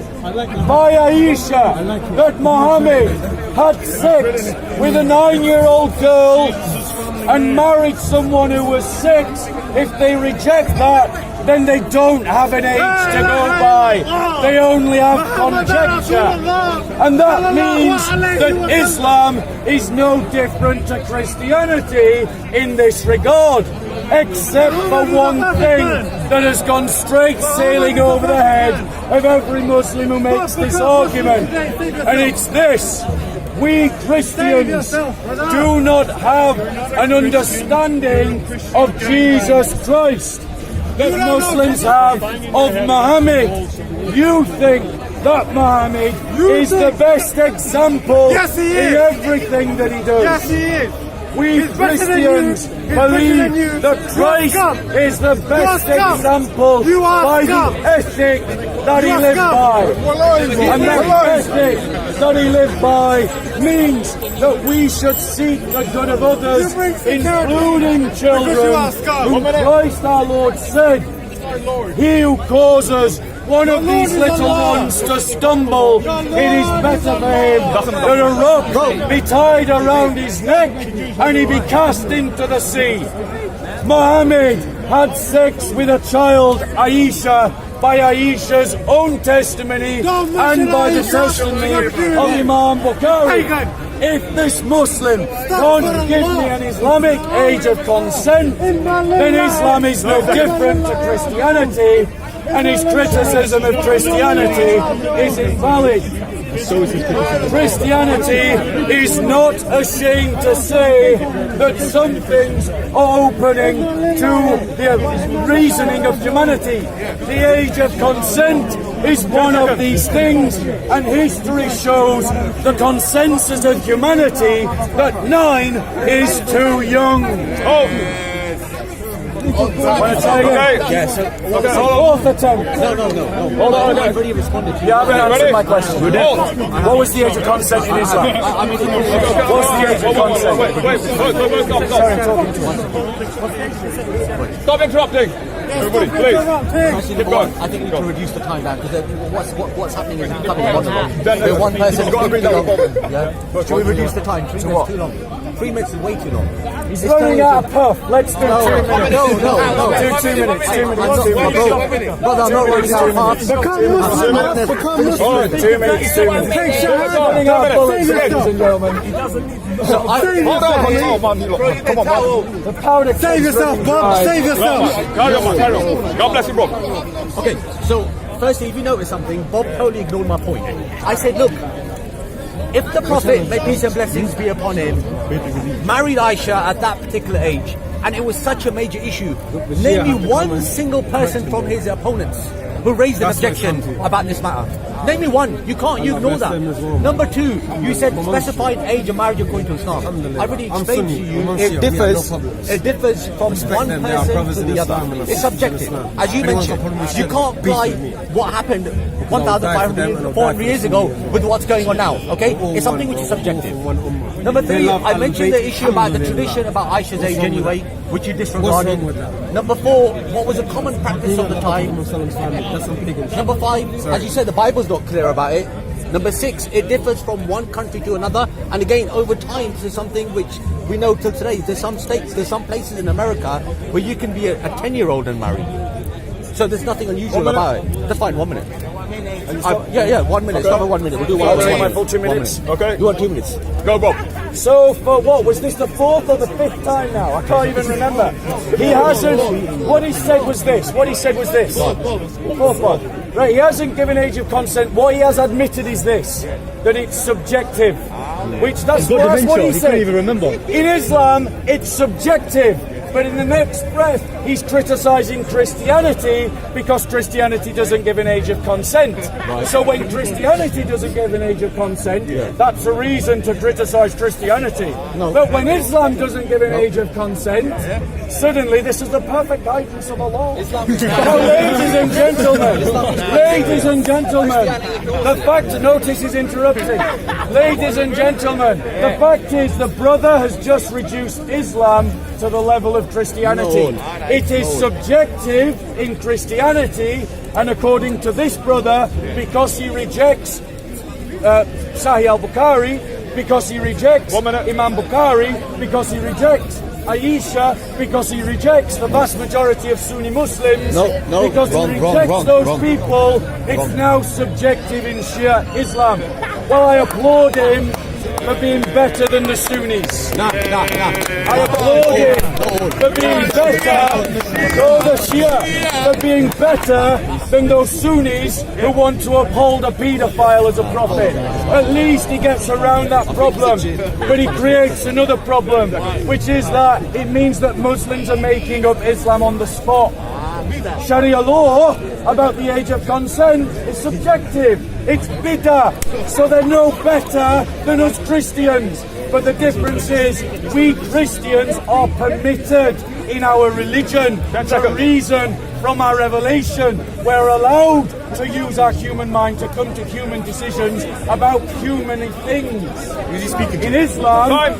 by Aisha, that Muhammad had sex with a 9-year-old girl and married someone who was 6. If they reject that, then they don't have an age to go by. They only have conjecture. And that means that Islam is no different to Christianity in this regard, except for one thing that has gone straight sailing over the head of every Muslim who makes this argument. And it's this: we Christians do not have an understanding of Jesus Christ that Muslims have of Muhammad. You think that Muhammad is the best example in everything that he does. Yes, he is. We Christians believe that Christ is the best example by the ethic that he lived by. And that ethic that he lived by means that we should seek the good of others, including children, whom Christ our Lord said, he who causes one of these little ones to stumble, it is better for him that a rope be tied around his neck and he be cast into the sea. Muhammad had sex with a child, Aisha, by Aisha's own testimony and by the testimony of Imam Bukhari. If this Muslim can't give me an Islamic age of consent, then Islam is no different to Christianity, and his criticism of Christianity is invalid. Christianity is not ashamed to say that some things are opening to the reasoning of humanity. The age of consent is one of these things, and history shows the consensus of humanity that 9 is too young. Want to try again? Yes. Fourth attempt. No. Hold on. I've already responded to you. You haven't answered my question. What was the age of consent in Islam? What's the age of consent? Wait, Sorry, I'm talking to you. Stop interrupting. Everybody, please. Keep going. I think we need to reduce the time down because what's happening is becoming monotonous. With one person, You've got to bring that up. Should we reduce the time? 3 minutes too long. 3 minutes is way too long. He's running out of puff. Let's do 2 minutes. No. Do 2 minutes. 2 minutes. 2 minutes. Brother, I'm not running out of puff. All right, 2 minutes. 2 minutes. Running out of bullets, ladies and gentlemen. Hold on. Come on, man. The powder. Save yourself, Bob. Save yourself. Carry on. God bless you, bro. Okay, so firstly, if you notice something, Bob totally ignored my point. I said, look, if the Prophet, may peace and blessings be upon him, married Aisha at that particular age, and it was such a major issue, name me one single person from his opponents who raised an objection about this matter. Name me one. You can't. You ignore that. Number 2, you said specified age of marriage according to Islam. I already explained to you it differs. It differs from one person to the other. It's subjective. As you mentioned, you can't apply what happened 1,500, 400 years ago with what's going on now. Okay, it's something which is subjective. Number 3, I mentioned the issue about the tradition about Aisha's age anyway, which you disregarded. Number 4, what was a common practice of the time. Number 5, as you said, the Bible's not clear about it. Number 6, it differs from one country to another, and again, over time, this is something which we know till today. There's some states, there's some places in America where you can be a 10-year-old and marry. So there's nothing unusual about it. That's fine, 1 minute. 1 minute. Stop at 1 minute. We'll do 1 minute. My full 2 minutes. Okay. You want 2 minutes? Go, Bob. So for what? Was this the 4th or the 5th time now? I can't even remember. He hasn't. What he said was this. Fourth one. Right, he hasn't given age of consent. What he has admitted is this, that it's subjective. Which that's what he said. Couldn't even remember. In Islam, it's subjective. But in the next breath, he's criticising Christianity because Christianity doesn't give an age of consent. Right. So when Christianity doesn't give an age of consent, that's a reason to criticise Christianity. No. But when Islam doesn't give an age of consent, suddenly this is the perfect guidance of Allah. Now, ladies and gentlemen, the fact, notice he's interrupting. Ladies and gentlemen, the fact is the brother has just reduced Islam to the level of Christianity. It is subjective in Christianity, and according to this brother, because he rejects Sahih al-Bukhari, because he rejects Imam Bukhari, because he rejects Aisha, because he rejects the vast majority of Sunni Muslims, because he rejects those people, it's now subjective in Shia Islam. Well, I applaud him for being better than the Sunnis. I applaud him for being better, the Shia, for being better than those Sunnis who want to uphold a paedophile as a prophet. At least he gets around that problem. But he creates another problem, which is that it means that Muslims are making up Islam on the spot. Sharia law about the age of consent is subjective. It's bid'ah, so they're no better than us Christians. But the difference is, we Christians are permitted in our religion to reason from our revelation. We're allowed to use our human mind to come to human decisions about human things. In Islam,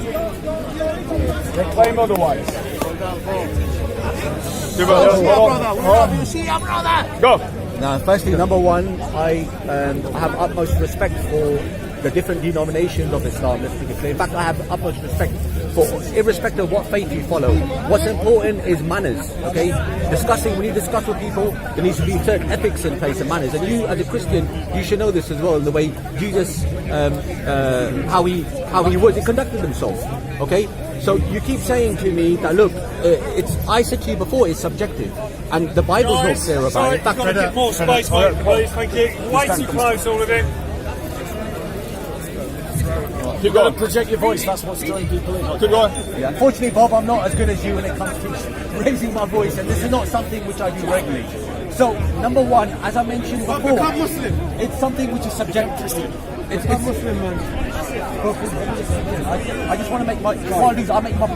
they claim otherwise. Go. Now, firstly, number one, I have utmost respect for the different denominations of Islam. Let's be clear. In fact, I have utmost respect for, irrespective of what faith you follow. What's important is manners. Okay, when you discuss with people, there needs to be certain ethics in place and manners. And you, as a Christian, you should know this as well. In the way Jesus, how he conducted himself. Okay. So you keep saying to me that, look, I said to you before, it's subjective, and the Bible's not clear about it. In fact, get more space, mate, please. Thank you. Way too close, all of it. You've got to project your voice. That's what's drawing people in. Good guy. Yeah. Unfortunately, Bob, I'm not as good as you when it comes to raising my voice, and this is not something which I do regularly. So, number one, as I mentioned before, it's something which is subjective. It's Muslim, man. I just want to make my. I'll make my.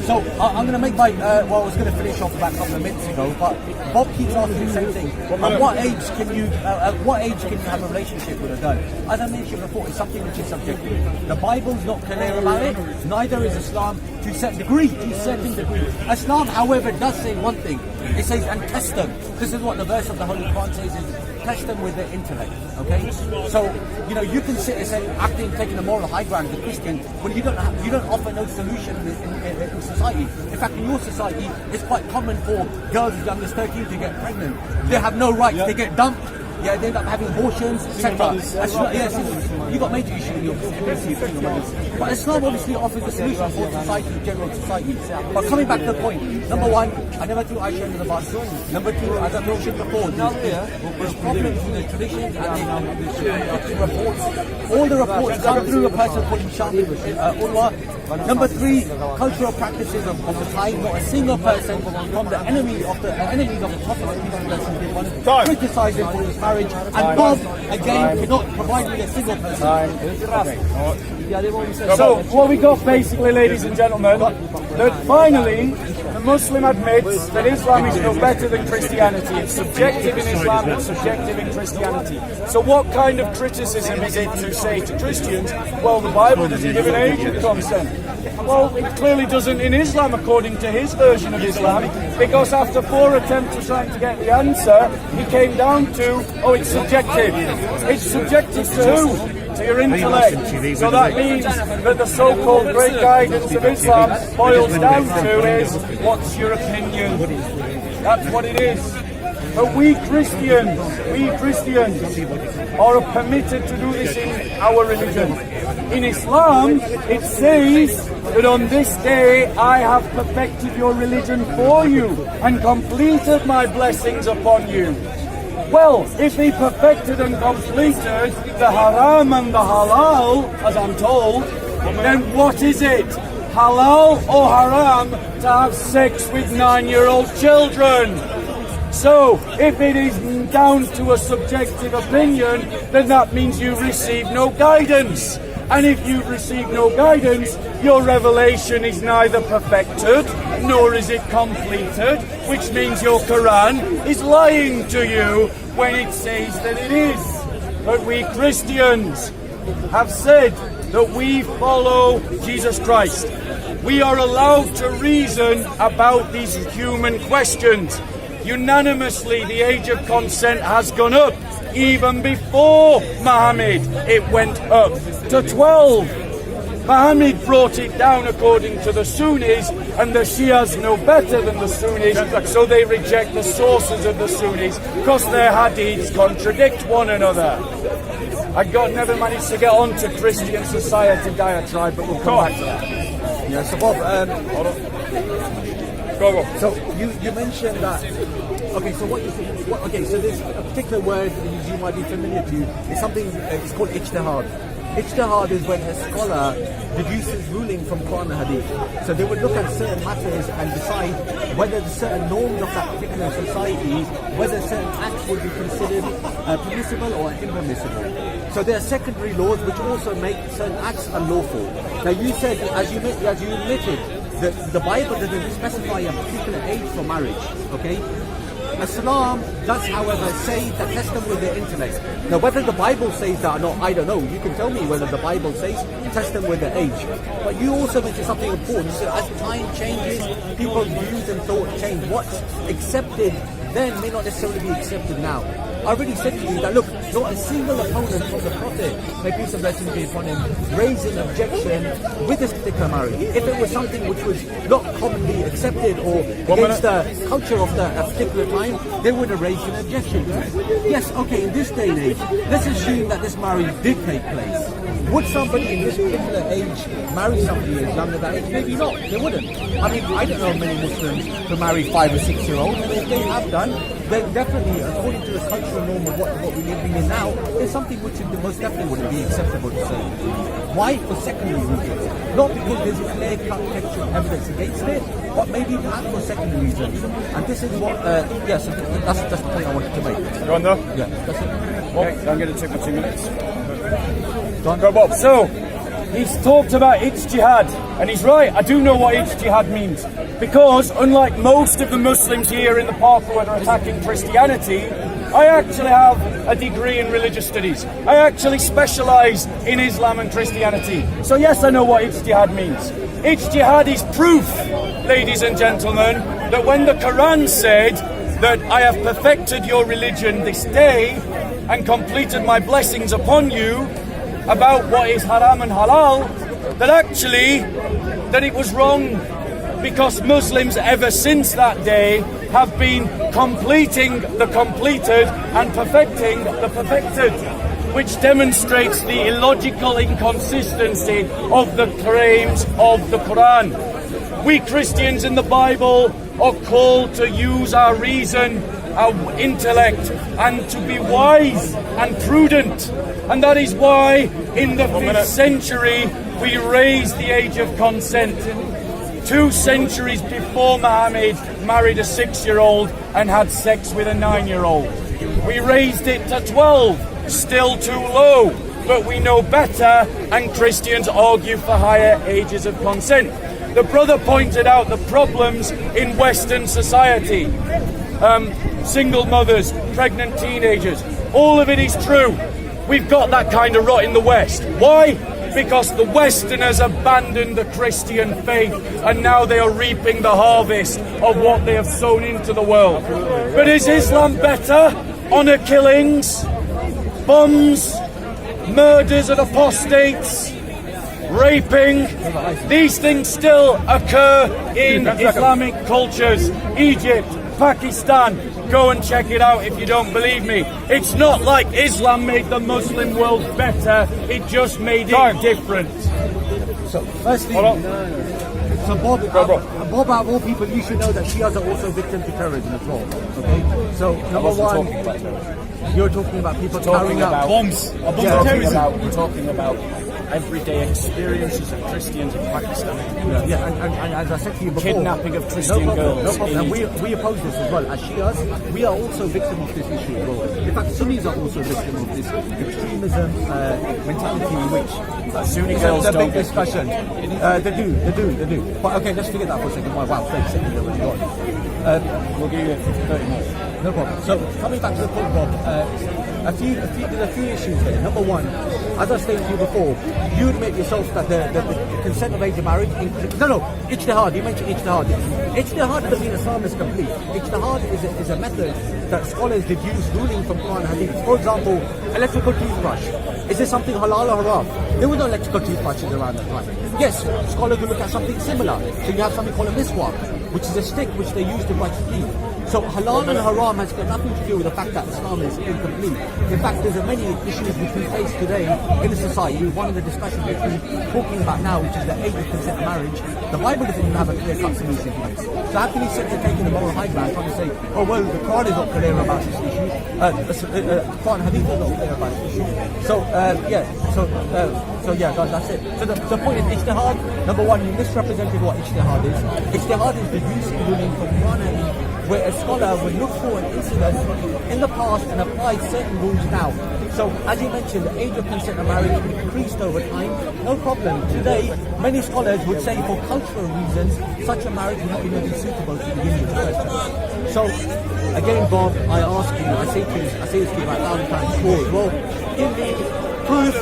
So I'm going to make my. I was going to finish off about a couple of minutes ago, but Bob keeps asking the same thing. At what age can you? At what age can you have a relationship with a girl? As I mentioned before, it's something which is subjective. The Bible's not clear about it. Neither is Islam to a certain degree. Islam, however, does say one thing. It says, "And test them." This is what the verse of the Holy Quran says: is test them with their intellect. Okay, so you can sit and say taking a moral high ground as a Christian when you don't offer no solution in society. In fact, in your society, it's quite common for girls as young as 13 to get pregnant. They have no right. They get dumped. Yeah, they end up having abortions, etc. Yes, you've got major issues in your community. But Islam obviously offers a solution for society, general society. But coming back to the point, number one, I never threw Aisha under the bus. Number two, as I mentioned before, there's problems with the traditions and the reports. All the reports come through a person called Hisham Urwa. Number three, cultural practices of the time. Not a single person from the enemies of the Prophet criticized him for his marriage. And Bob, again, cannot provide me a single person. So what we got basically, ladies and gentlemen, that finally the Muslim admits that Islam is no better than Christianity. It's subjective in Islam, it's subjective in Christianity. So what kind of criticism is it to say to Christians, well, the Bible doesn't give an age of consent? Well, it clearly doesn't in Islam, according to his version of Islam, because after 4 attempts of trying to get the answer, he came down to, it's subjective. It's subjective to who? To your intellect. So that means that the so-called great guidance of Islam boils down to is, what's your opinion? That's what it is. But we Christians are permitted to do this in our religion. In Islam, it says that on this day I have perfected your religion for you and completed my blessings upon you. Well, if he perfected and completed the haram and the halal, as I'm told, then what is it? Halal or haram to have sex with 9-year-old children? So, if it is down to a subjective opinion, then that means you receive no guidance. And if you've received no guidance, your revelation is neither perfected, nor is it completed, which means your Quran is lying to you when it says that it is. But we Christians have said that we follow Jesus Christ. We are allowed to reason about these human questions. Unanimously, the age of consent has gone up. Even before Muhammad, it went up to 12. Muhammad brought it down according to the Sunnis, and the Shias know better than the Sunnis, so they reject the sources of the Sunnis because their hadiths contradict one another. I never managed to get on to Christian society diatribe, but we'll come back to that. Yeah, so Bob, Hold on. Go on. so you mentioned that. Okay, so what you think? Okay, so there's a particular word you might be familiar to. It's something. It's called ijtihad. Ijtihad is when a scholar deduces ruling from Quran and Hadith. So they would look at certain matters and decide whether the certain norms of that particular society, whether certain acts would be considered permissible or impermissible. So there are secondary laws which also make certain acts unlawful. Now you said, as you admitted, that the Bible doesn't specify a particular age for marriage. Okay. Islam does, however, say that test them with their intellect. Now, whether the Bible says that or not, I don't know. You can tell me whether the Bible says test them with their age. But you also mentioned something important. You said as time changes, people's views and thought change. What's accepted then may not necessarily be accepted now. I already said to you that, look, not a single opponent of the Prophet, may peace and blessings be upon him, raised an objection with this particular marriage. If it was something which was not commonly accepted or against the culture of the particular time, they would have raised an objection to it. Yes, okay, in this day and age, let's assume that this marriage did take place. Would somebody in this particular age marry somebody who is younger than that age? Maybe not, they wouldn't. I mean, I don't know many Muslims who marry 5 or 6 year olds, and if they have done, then definitely, according to the cultural norm of what we're living in now, is something which most definitely wouldn't be acceptable to say. Why? For secondary reasons. Not because there's clear-cut textual evidence against it, but maybe perhaps for secondary reasons. And this is what, yes, that's the point I wanted to make. Go on, though. Yeah, that's it. Okay, I'm going to take my 2 minutes. Go, Bob. So, he's talked about ijtihad, and he's right, I do know what ijtihad means. Because, unlike most of the Muslims here in the park who are attacking Christianity, I actually have a degree in religious studies. I actually specialise in Islam and Christianity. So yes, I know what ijtihad means. Ijtihad is proof, ladies and gentlemen, that when the Quran said that I have perfected your religion this day and completed my blessings upon you, about what is haram and halal, that it was wrong, because Muslims ever since that day have been completing the completed and perfecting the perfected, which demonstrates the illogical inconsistency of the claims of the Quran. We Christians in the Bible are called to use our reason, our intellect, and to be wise and prudent. And that is why in the 5th century we raised the age of consent. 2 centuries before Muhammad married a 6-year-old and had sex with a 9-year-old. We raised it to 12, still too low, but we know better, and Christians argue for higher ages of consent. The brother pointed out the problems in Western society. Single mothers, pregnant teenagers, all of it is true. We've got that kind of rot in the West. Why? Because the Westerners abandoned the Christian faith and now they are reaping the harvest of what they have sown into the world. But is Islam better? Honour killings, bombs, murders of apostates, raping, these things still occur in Islamic cultures. Egypt, Pakistan, go and check it out if you don't believe me. It's not like Islam made the Muslim world better, it just made it different. So, firstly, so Bob, Bob, out of all people, you should know that Shias are also victims to terrorism as well. Okay? So, number one, you're talking about people carrying out bombs. We're talking about everyday experiences of Christians in Pakistan. Yeah, and as I said to you before, kidnapping of Christian girls. No problem. And we oppose this as well. As Shias, we are also victim of this issue as well. In fact, Sunnis are also victim of this extremism mentality, which Sunni is girls a don't big get discussion. They do. But okay, let's forget that for a second. Wow, 30 seconds already gone. We'll give you 30 more. No problem. So coming back to the point, Bob. there's a few issues there. Number one, as I stated to you before, you admit yourself that the consent of age of marriage. Ijtihad. You mentioned ijtihad. Ijtihad doesn't mean Islam is complete. Ijtihad is a method that scholars deduce ruling from Quran and Hadith. For example, electrical toothbrush. Is this something halal or haram? There were no electrical toothbrushes around that time. Yes, scholars will look at something similar. So you have something called a miswak, which is a stick which they use to brush teeth. So halal and haram has got nothing to do with the fact that Islam is incomplete. In fact, there's many issues which we face today in the society. One of the discussions which we're talking about now, which is the age of consent of marriage, the Bible doesn't even have a clear-cut solution to this. So how can you sit there taking the moral high ground trying to say, oh well, the Quran is not clear about this issue, Quran and Hadith is not clear about this issue. So guys, that's it. So the point is ijtihad. Number one, you misrepresented what ijtihad is. Ijtihad is the use of ruling from Quran and Hadith, where a scholar would look for an incident in the past and apply certain rules now. So, as you mentioned, the age of consent of marriage increased over time. No problem. Today, many scholars would say for cultural reasons, such a marriage would not even be suitable to begin with. So, again, Bob, I ask you, I say this to you about 1,000 times before as well, give me proof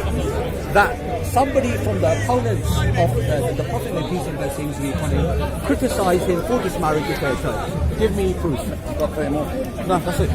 that somebody from the opponents of the Prophet and peace and blessings be upon him criticized him for this marriage affair. Give me proof. No, that's it.